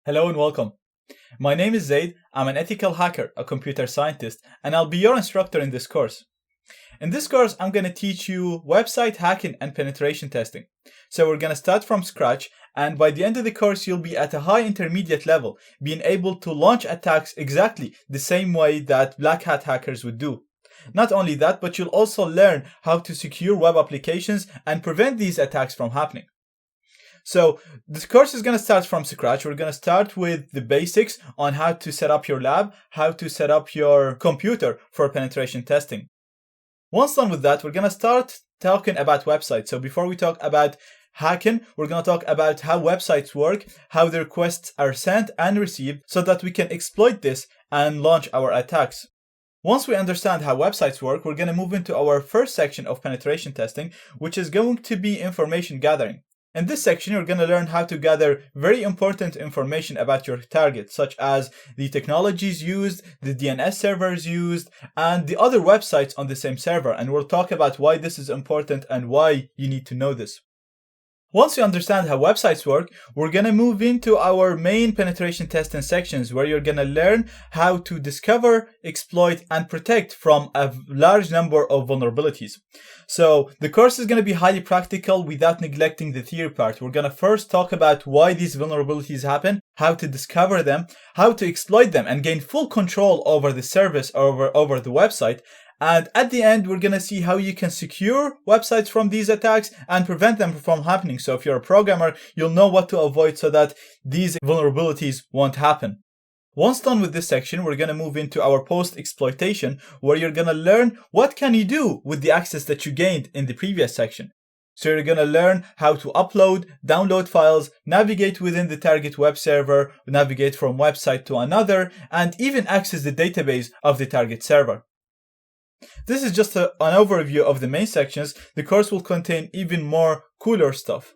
Hello and welcome. My name is Zaid. I'm an ethical hacker, a computer scientist, and I'll be your instructor in this course. In this course, I'm going to teach you website hacking and penetration testing. So we're going to start from scratch, and by the end of the course, you'll be at a high intermediate level, being able to launch attacks exactly the same way that black hat hackers would do. Not only that, but you'll also learn how to secure web applications and prevent these attacks from happening. So this course is going to start from scratch. We're going to start with the basics on how to set up your lab, how to set up your computer for penetration testing. Once done with that, we're going to start talking about websites. So before we talk about hacking, we're going to talk about how websites work, how the requests are sent and received, so that we can exploit this and launch our attacks. Once we understand how websites work, we're going to move into our first section of penetration testing, which is going to be information gathering. In this section, you're going to learn how to gather very important information about your target, such as the technologies used, the DNS servers used, and the other websites on the same server. And we'll talk about why this is important and why you need to know this. Once you understand how websites work, we're going to move into our main penetration testing sections, where you're going to learn how to discover, exploit, and protect from a large number of vulnerabilities. So the course is going to be highly practical without neglecting the theory part. We're going to first talk about why these vulnerabilities happen, how to discover them, how to exploit them, and gain full control over the service, over the website. And at the end, we're going to see how you can secure websites from these attacks and prevent them from happening. So if you're a programmer, you'll know what to avoid so that these vulnerabilities won't happen. Once done with this section, we're going to move into our post-exploitation, where you're going to learn what can you do with the access that you gained in the previous section. So you're going to learn how to upload, download files, navigate within the target web server, navigate from website to another, and even access the database of the target server. This is just an overview of the main sections. The course will contain even more cooler stuff.